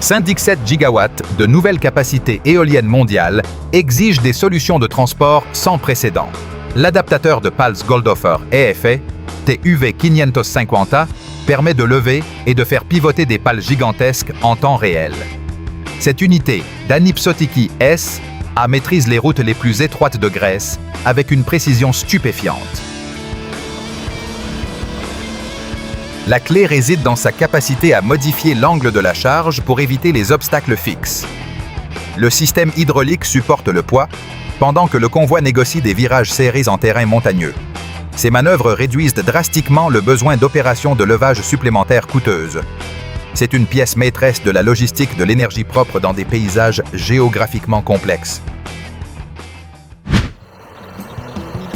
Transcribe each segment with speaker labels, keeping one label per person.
Speaker 1: 117 gigawatts de nouvelles capacités éoliennes mondiales exigent des solutions de transport sans précédent. L'adaptateur de Pals Goldhofer EFE TUV550 permet de lever et de faire pivoter des pales gigantesques en temps réel. Cette unité d'Anipsotiki S maîtrise les routes les plus étroites de Grèce avec une précision stupéfiante. La clé réside dans sa capacité à modifier l'angle de la charge pour éviter les obstacles fixes. Le système hydraulique supporte le poids, pendant que le convoi négocie des virages serrés en terrain montagneux. Ces manœuvres réduisent drastiquement le besoin d'opérations de levage supplémentaires coûteuses. C'est une pièce maîtresse de la logistique de l'énergie propre dans des paysages géographiquement complexes.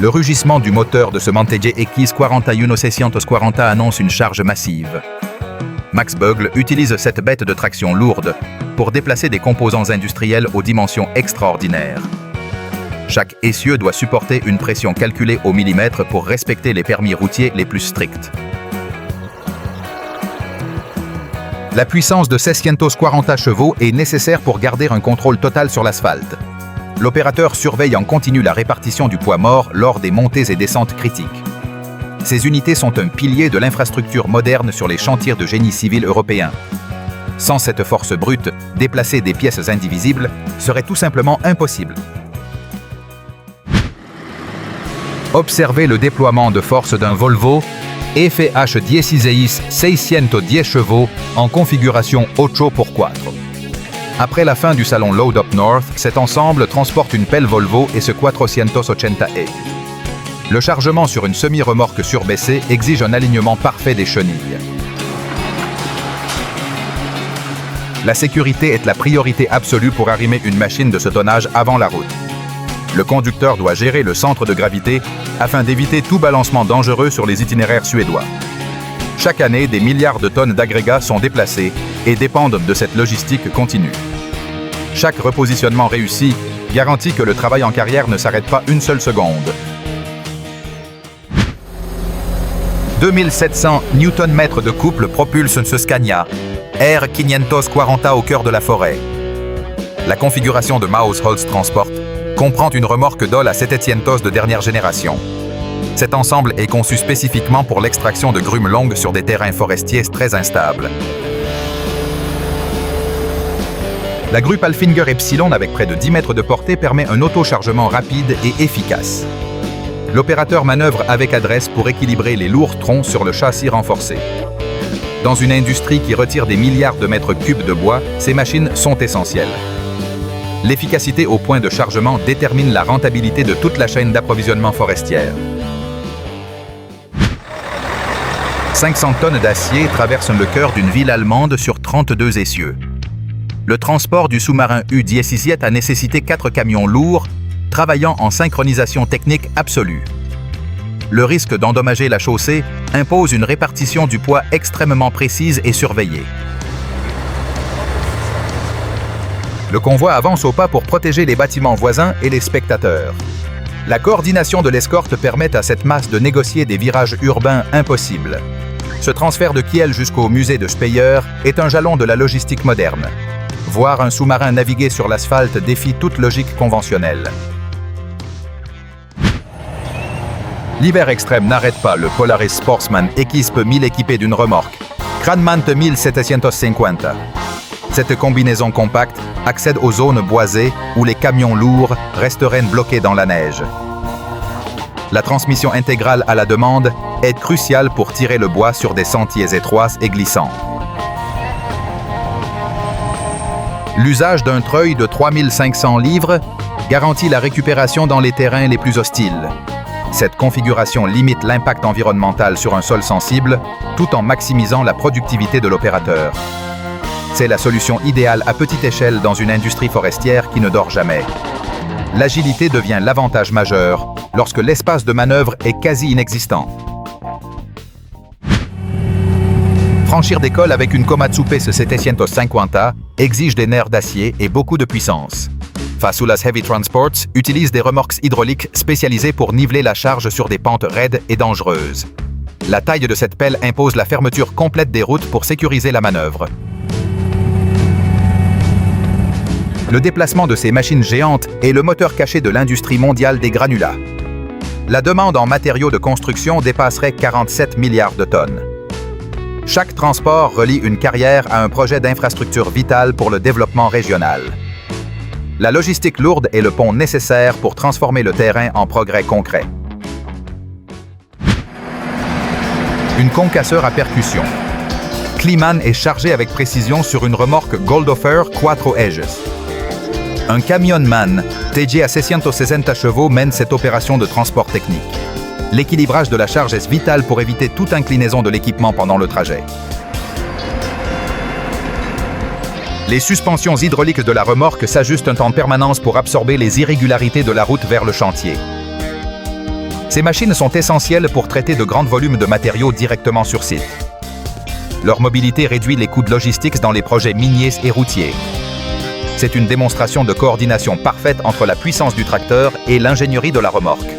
Speaker 1: Le rugissement du moteur de ce Montage X 41640 annonce une charge massive. Max Bugle utilise cette bête de traction lourde pour déplacer des composants industriels aux dimensions extraordinaires. Chaque essieu doit supporter une pression calculée au millimètre pour respecter les permis routiers les plus stricts. La puissance de 640 chevaux est nécessaire pour garder un contrôle total sur l'asphalte. L'opérateur surveille en continu la répartition du poids mort lors des montées et descentes critiques. Ces unités sont un pilier de l'infrastructure moderne sur les chantiers de génie civil européens. Sans cette force brute, déplacer des pièces indivisibles serait tout simplement impossible. Observez le déploiement de force d'un Volvo FH16 610 chevaux en configuration 8x4. Après la fin du salon Load Up North, cet ensemble transporte une pelle Volvo et ce 480e. Le chargement sur une semi-remorque surbaissée exige un alignement parfait des chenilles. La sécurité est la priorité absolue pour arrimer une machine de ce tonnage avant la route. Le conducteur doit gérer le centre de gravité afin d'éviter tout balancement dangereux sur les itinéraires suédois. Chaque année, des milliards de tonnes d'agrégats sont déplacés et dépendent de cette logistique continue. Chaque repositionnement réussi garantit que le travail en carrière ne s'arrête pas une seule seconde. 2700 Nm de couple propulse ce Scania R540 au cœur de la forêt. La configuration de Maus Holst Transport comprend une remorque Dole à 700 de dernière génération. Cet ensemble est conçu spécifiquement pour l'extraction de grumes longues sur des terrains forestiers très instables. La grue Palfinger Epsilon avec près de 10 mètres de portée permet un auto-chargement rapide et efficace. L'opérateur manœuvre avec adresse pour équilibrer les lourds troncs sur le châssis renforcé. Dans une industrie qui retire des milliards de mètres cubes de bois, ces machines sont essentielles. L'efficacité au point de chargement détermine la rentabilité de toute la chaîne d'approvisionnement forestière. 500 tonnes d'acier traversent le cœur d'une ville allemande sur 32 essieux. Le transport du sous-marin U-17 a nécessité 4 camions lourds, travaillant en synchronisation technique absolue. Le risque d'endommager la chaussée impose une répartition du poids extrêmement précise et surveillée. Le convoi avance au pas pour protéger les bâtiments voisins et les spectateurs. La coordination de l'escorte permet à cette masse de négocier des virages urbains impossibles. Ce transfert de Kiel jusqu'au musée de Speyer est un jalon de la logistique moderne. Voir un sous-marin naviguer sur l'asphalte défie toute logique conventionnelle. L'hiver extrême n'arrête pas le Polaris Sportsman Equispe 1000 équipé d'une remorque Cranmant 1750. Cette combinaison compacte accède aux zones boisées où les camions lourds resteraient bloqués dans la neige. La transmission intégrale à la demande est cruciale pour tirer le bois sur des sentiers étroits et glissants. L'usage d'un treuil de 3500 livres garantit la récupération dans les terrains les plus hostiles. Cette configuration limite l'impact environnemental sur un sol sensible, tout en maximisant la productivité de l'opérateur. C'est la solution idéale à petite échelle dans une industrie forestière qui ne dort jamais. L'agilité devient l'avantage majeur lorsque l'espace de manœuvre est quasi inexistant. Franchir des cols avec une Komatsu PS 750 exige des nerfs d'acier et beaucoup de puissance. Fasulas Heavy Transports utilise des remorques hydrauliques spécialisées pour niveler la charge sur des pentes raides et dangereuses. La taille de cette pelle impose la fermeture complète des routes pour sécuriser la manœuvre. Le déplacement de ces machines géantes est le moteur caché de l'industrie mondiale des granulats. La demande en matériaux de construction dépasserait 47 milliards de tonnes. Chaque transport relie une carrière à un projet d'infrastructure vitale pour le développement régional. La logistique lourde est le pont nécessaire pour transformer le terrain en progrès concret. Une concasseur à percussion. Kleeman est chargé avec précision sur une remorque Goldhofer Quattro Ejes. Un camionman, TG à 660 chevaux, mène cette opération de transport technique. L'équilibrage de la charge est vital pour éviter toute inclinaison de l'équipement pendant le trajet. Les suspensions hydrauliques de la remorque s'ajustent en permanence pour absorber les irrégularités de la route vers le chantier. Ces machines sont essentielles pour traiter de grands volumes de matériaux directement sur site. Leur mobilité réduit les coûts de logistique dans les projets miniers et routiers. C'est une démonstration de coordination parfaite entre la puissance du tracteur et l'ingénierie de la remorque.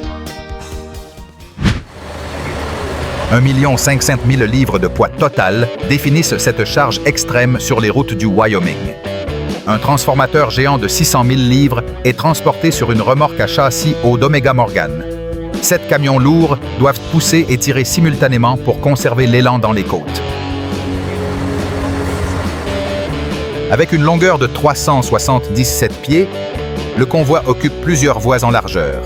Speaker 1: 1 500 000 livres de poids total définissent cette charge extrême sur les routes du Wyoming. Un transformateur géant de 600 000 livres est transporté sur une remorque à châssis haut d'Omega Morgan. 7 camions lourds doivent pousser et tirer simultanément pour conserver l'élan dans les côtes. Avec une longueur de 377 pieds, le convoi occupe plusieurs voies en largeur.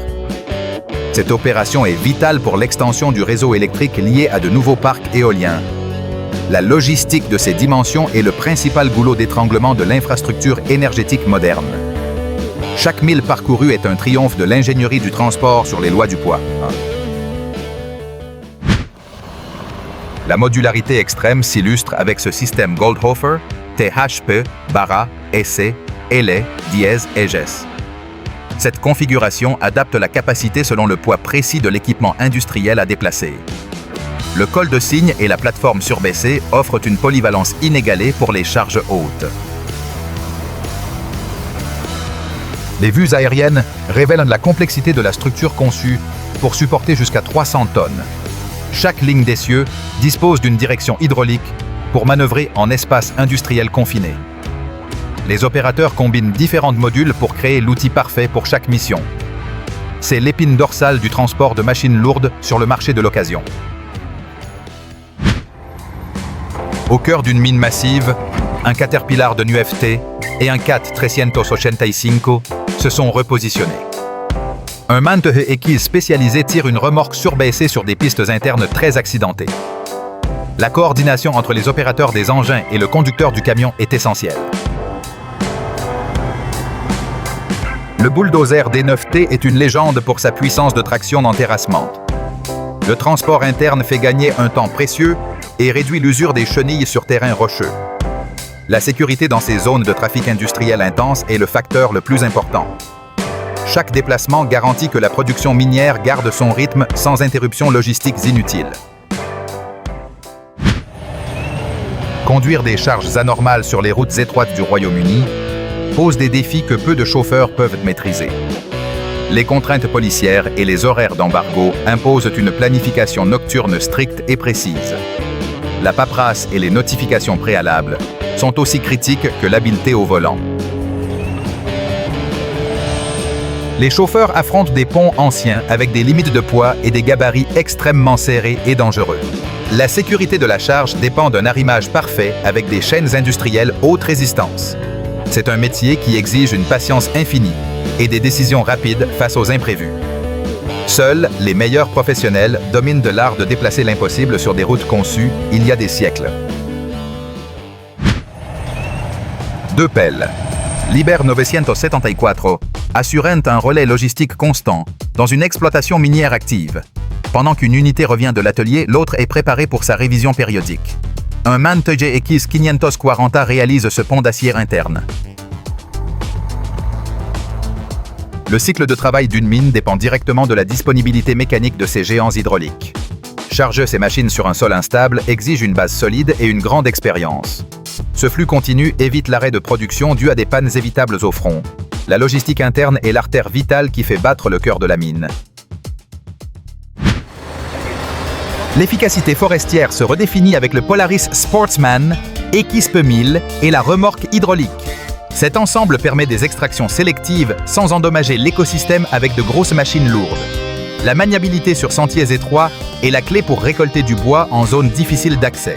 Speaker 1: Cette opération est vitale pour l'extension du réseau électrique lié à de nouveaux parcs éoliens. La logistique de ces dimensions est le principal goulot d'étranglement de l'infrastructure énergétique moderne. Chaque mille parcouru est un triomphe de l'ingénierie du transport sur les lois du poids. La modularité extrême s'illustre avec ce système Goldhofer, THP, Barra, Essay, Ele, Diez, Eges. Cette configuration adapte la capacité selon le poids précis de l'équipement industriel à déplacer. Le col de cygne et la plateforme surbaissée offrent une polyvalence inégalée pour les charges hautes. Les vues aériennes révèlent la complexité de la structure conçue pour supporter jusqu'à 300 tonnes. Chaque ligne d'essieu dispose d'une direction hydraulique pour manœuvrer en espace industriel confiné. Les opérateurs combinent différents modules pour créer l'outil parfait pour chaque mission. C'est l'épine dorsale du transport de machines lourdes sur le marché de l'occasion. Au cœur d'une mine massive, un Caterpillar de NUFT et un Cat 385 se sont repositionnés. Un Mantehe X spécialisé tire une remorque surbaissée sur des pistes internes très accidentées. La coordination entre les opérateurs des engins et le conducteur du camion est essentielle. Le bulldozer D9T est une légende pour sa puissance de traction en terrassement. Le transport interne fait gagner un temps précieux et réduit l'usure des chenilles sur terrain rocheux. La sécurité dans ces zones de trafic industriel intense est le facteur le plus important. Chaque déplacement garantit que la production minière garde son rythme sans interruptions logistiques inutiles. Conduire des charges anormales sur les routes étroites du Royaume-Uni pose des défis que peu de chauffeurs peuvent maîtriser. Les contraintes policières et les horaires d'embargo imposent une planification nocturne stricte et précise. La paperasse et les notifications préalables sont aussi critiques que l'habileté au volant. Les chauffeurs affrontent des ponts anciens avec des limites de poids et des gabarits extrêmement serrés et dangereux. La sécurité de la charge dépend d'un arrimage parfait avec des chaînes industrielles haute résistance. C'est un métier qui exige une patience infinie et des décisions rapides face aux imprévus. Seuls les meilleurs professionnels dominent de l'art de déplacer l'impossible sur des routes conçues il y a des siècles. Deux pelles. Liber 974 assurent un relais logistique constant dans une exploitation minière active. Pendant qu'une unité revient de l'atelier, l'autre est préparée pour sa révision périodique. Un MAN TGX 540 réalise ce pont d'acier interne. Le cycle de travail d'une mine dépend directement de la disponibilité mécanique de ces géants hydrauliques. Charger ces machines sur un sol instable exige une base solide et une grande expérience. Ce flux continu évite l'arrêt de production dû à des pannes évitables au front. La logistique interne est l'artère vitale qui fait battre le cœur de la mine. L'efficacité forestière se redéfinit avec le Polaris Sportsman, Equispe 1000 et la remorque hydraulique. Cet ensemble permet des extractions sélectives sans endommager l'écosystème avec de grosses machines lourdes. La maniabilité sur sentiers étroits est la clé pour récolter du bois en zone difficile d'accès.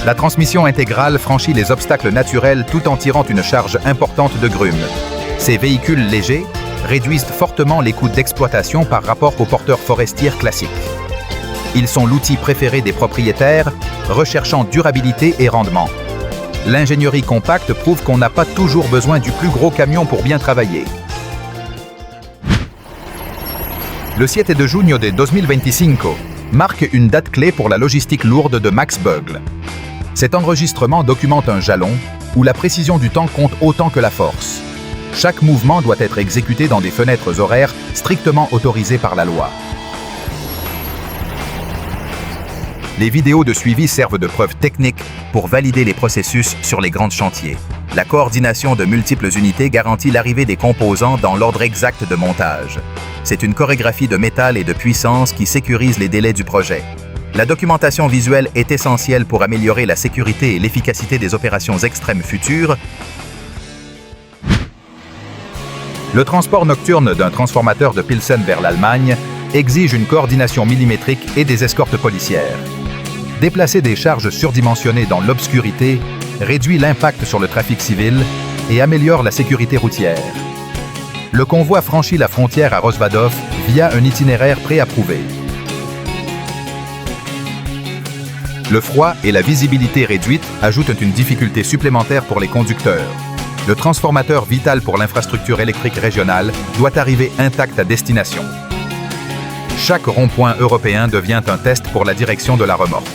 Speaker 1: La transmission intégrale franchit les obstacles naturels tout en tirant une charge importante de grumes. Ces véhicules légers réduisent fortement les coûts d'exploitation par rapport aux porteurs forestiers classiques. Ils sont l'outil préféré des propriétaires, recherchant durabilité et rendement. L'ingénierie compacte prouve qu'on n'a pas toujours besoin du plus gros camion pour bien travailler. Le 7 de junio de 2025 marque une date clé pour la logistique lourde de Max Bogle. Cet enregistrement documente un jalon où la précision du temps compte autant que la force. Chaque mouvement doit être exécuté dans des fenêtres horaires strictement autorisées par la loi. Les vidéos de suivi servent de preuves techniques pour valider les processus sur les grands chantiers. La coordination de multiples unités garantit l'arrivée des composants dans l'ordre exact de montage. C'est une chorégraphie de métal et de puissance qui sécurise les délais du projet. La documentation visuelle est essentielle pour améliorer la sécurité et l'efficacité des opérations extrêmes futures. Le transport nocturne d'un transformateur de Pilsen vers l'Allemagne exige une coordination millimétrique et des escortes policières. Déplacer des charges surdimensionnées dans l'obscurité réduit l'impact sur le trafic civil et améliore la sécurité routière. Le convoi franchit la frontière à Rozvadov via un itinéraire préapprouvé. Le froid et la visibilité réduite ajoutent une difficulté supplémentaire pour les conducteurs. Le transformateur vital pour l'infrastructure électrique régionale doit arriver intact à destination. Chaque rond-point européen devient un test pour la direction de la remorque.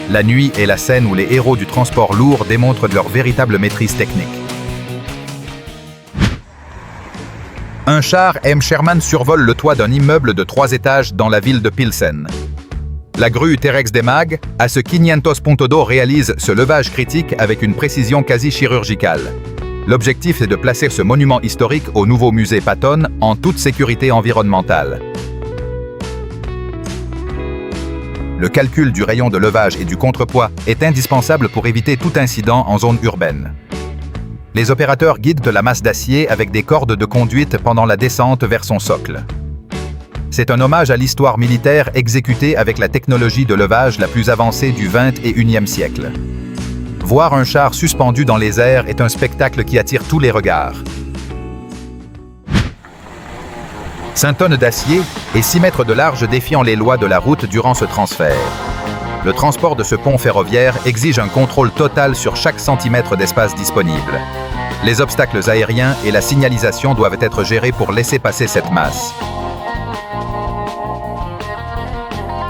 Speaker 1: La nuit est la scène où les héros du transport lourd démontrent leur véritable maîtrise technique. Un char M. Sherman survole le toit d'un immeuble de 3 étages dans la ville de Pilsen. La grue Terex Demag, à ce 500.2 réalise ce levage critique avec une précision quasi chirurgicale. L'objectif est de placer ce monument historique au nouveau musée Patton en toute sécurité environnementale. Le calcul du rayon de levage et du contrepoids est indispensable pour éviter tout incident en zone urbaine. Les opérateurs guident de la masse d'acier avec des cordes de conduite pendant la descente vers son socle. C'est un hommage à l'histoire militaire exécutée avec la technologie de levage la plus avancée du XXIe siècle. Voir un char suspendu dans les airs est un spectacle qui attire tous les regards. 5 tonnes d'acier et 6 mètres de large défiant les lois de la route durant ce transfert. Le transport de ce pont ferroviaire exige un contrôle total sur chaque centimètre d'espace disponible. Les obstacles aériens et la signalisation doivent être gérés pour laisser passer cette masse.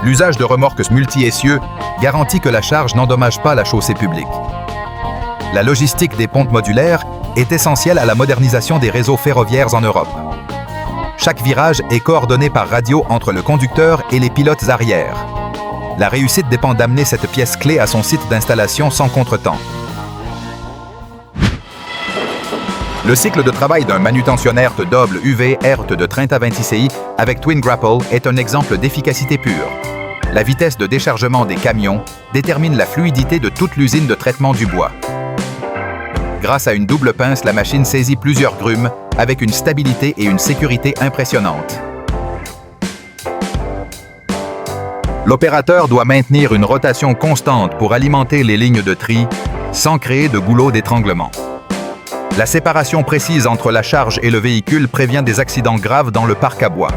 Speaker 1: L'usage de remorques multi-essieux garantit que la charge n'endommage pas la chaussée publique. La logistique des pontes modulaires est essentielle à la modernisation des réseaux ferroviaires en Europe. Chaque virage est coordonné par radio entre le conducteur et les pilotes arrière. La réussite dépend d'amener cette pièce clé à son site d'installation sans contretemps. Le cycle de travail d'un manutentionnaire double UV ERT de Trent Avanti avec Twin Grapple est un exemple d'efficacité pure. La vitesse de déchargement des camions détermine la fluidité de toute l'usine de traitement du bois. Grâce à une double pince, la machine saisit plusieurs grumes avec une stabilité et une sécurité impressionnantes. L'opérateur doit maintenir une rotation constante pour alimenter les lignes de tri sans créer de goulot d'étranglement. La séparation précise entre la charge et le véhicule prévient des accidents graves dans le parc à bois.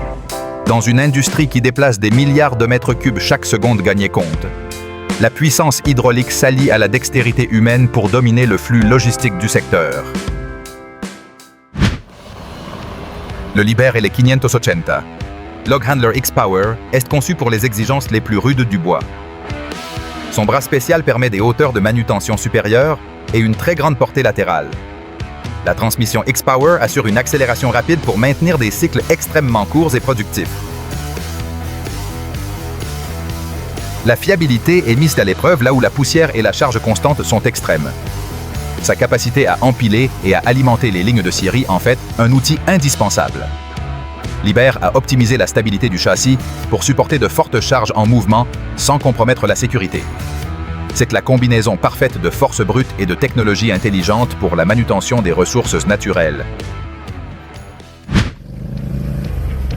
Speaker 1: Dans une industrie qui déplace des milliards de mètres cubes chaque seconde, gagnez compte. La puissance hydraulique s'allie à la dextérité humaine pour dominer le flux logistique du secteur. Le Liber et les 580. Log Handler X-Power est conçu pour les exigences les plus rudes du bois. Son bras spécial permet des hauteurs de manutention supérieures et une très grande portée latérale. La transmission X-Power assure une accélération rapide pour maintenir des cycles extrêmement courts et productifs. La fiabilité est mise à l'épreuve là où la poussière et la charge constante sont extrêmes. Sa capacité à empiler et à alimenter les lignes de scierie en fait un outil indispensable. Liber a optimisé la stabilité du châssis pour supporter de fortes charges en mouvement sans compromettre la sécurité. c'est que la combinaison parfaite de force brute et de technologie intelligente pour la manutention des ressources naturelles.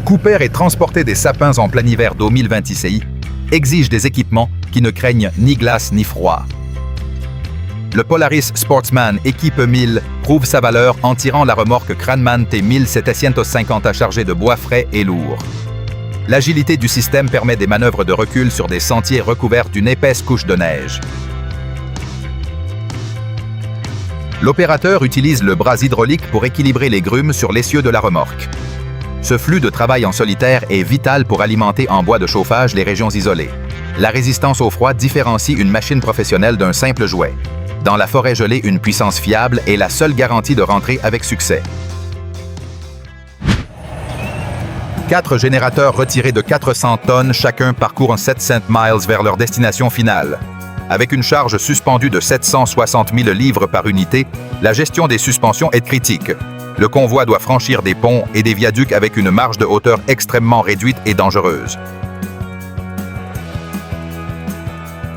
Speaker 1: Couper et transporter des sapins en plein hiver d'eau 1020 ICI exige des équipements qui ne craignent ni glace ni froid. Le Polaris Sportsman Équipe 1000 prouve sa valeur en tirant la remorque Cranman T1750 chargée de bois frais et lourd. L'agilité du système permet des manœuvres de recul sur des sentiers recouverts d'une épaisse couche de neige. L'opérateur utilise le bras hydraulique pour équilibrer les grumes sur l'essieu de la remorque. Ce flux de travail en solitaire est vital pour alimenter en bois de chauffage les régions isolées. La résistance au froid différencie une machine professionnelle d'un simple jouet. Dans la forêt gelée, une puissance fiable est la seule garantie de rentrer avec succès. 4 générateurs retirés de 400 tonnes chacun parcourent 700 miles vers leur destination finale. Avec une charge suspendue de 760 000 livres par unité, la gestion des suspensions est critique. Le convoi doit franchir des ponts et des viaducs avec une marge de hauteur extrêmement réduite et dangereuse.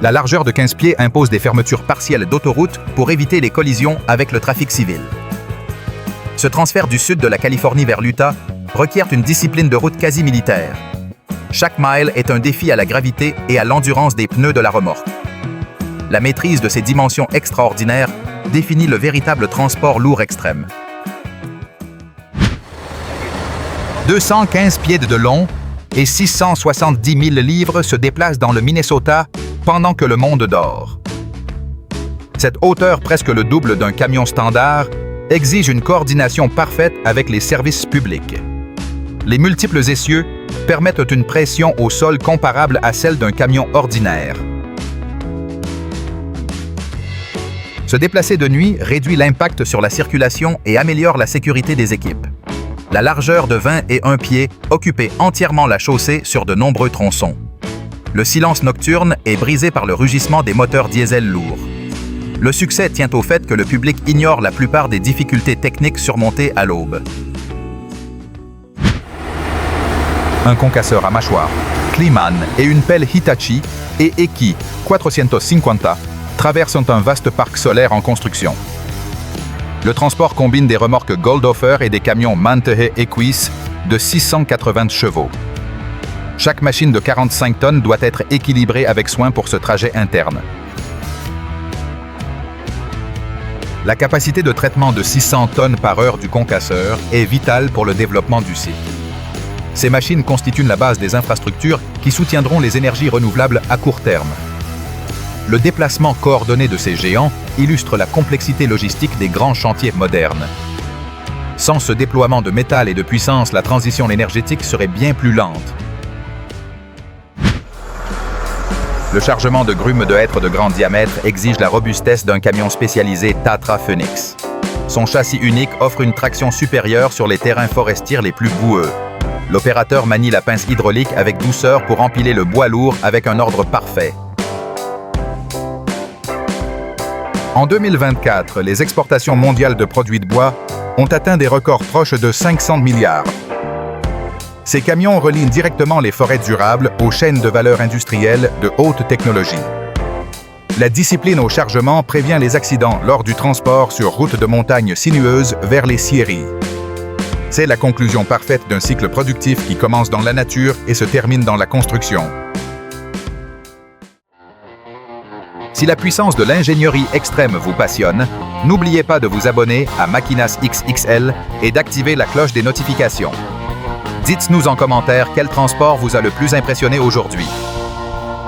Speaker 1: La largeur de 15 pieds impose des fermetures partielles d'autoroutes pour éviter les collisions avec le trafic civil. Ce transfert du sud de la Californie vers l'Utah requiert une discipline de route quasi militaire. Chaque mile est un défi à la gravité et à l'endurance des pneus de la remorque. La maîtrise de ces dimensions extraordinaires définit le véritable transport lourd extrême. 215 pieds de long et 670 000 livres se déplacent dans le Minnesota pendant que le monde dort. Cette hauteur, presque le double d'un camion standard, exige une coordination parfaite avec les services publics. Les multiples essieux permettent une pression au sol comparable à celle d'un camion ordinaire. Se déplacer de nuit réduit l'impact sur la circulation et améliore la sécurité des équipes. La largeur de 21 pieds occupait entièrement la chaussée sur de nombreux tronçons. Le silence nocturne est brisé par le rugissement des moteurs diesel lourds. Le succès tient au fait que le public ignore la plupart des difficultés techniques surmontées à l'aube. Un concasseur à mâchoire, Kleemann et une pelle Hitachi et Eki 450 traversent un vaste parc solaire en construction. Le transport combine des remorques Goldhofer et des camions Mantehe Equus de 680 chevaux. Chaque machine de 45 tonnes doit être équilibrée avec soin pour ce trajet interne. La capacité de traitement de 600 tonnes par heure du concasseur est vitale pour le développement du site. Ces machines constituent la base des infrastructures qui soutiendront les énergies renouvelables à court terme. Le déplacement coordonné de ces géants illustre la complexité logistique des grands chantiers modernes. Sans ce déploiement de métal et de puissance, la transition énergétique serait bien plus lente. Le chargement de grumes de hêtre de grand diamètre exige la robustesse d'un camion spécialisé Tatra Phoenix. Son châssis unique offre une traction supérieure sur les terrains forestiers les plus boueux. L'opérateur manie la pince hydraulique avec douceur pour empiler le bois lourd avec un ordre parfait. En 2024, les exportations mondiales de produits de bois ont atteint des records proches de 500 milliards. Ces camions relient directement les forêts durables aux chaînes de valeur industrielle de haute technologie. La discipline au chargement prévient les accidents lors du transport sur routes de montagne sinueuses vers les scieries. C'est la conclusion parfaite d'un cycle productif qui commence dans la nature et se termine dans la construction. Si la puissance de l'ingénierie extrême vous passionne, n'oubliez pas de vous abonner à Maquinas XXL et d'activer la cloche des notifications. Dites-nous en commentaire quel transport vous a le plus impressionné aujourd'hui.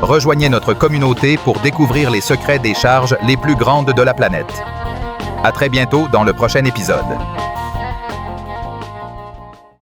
Speaker 1: Rejoignez notre communauté pour découvrir les secrets des charges les plus grandes de la planète. À très bientôt dans le prochain épisode.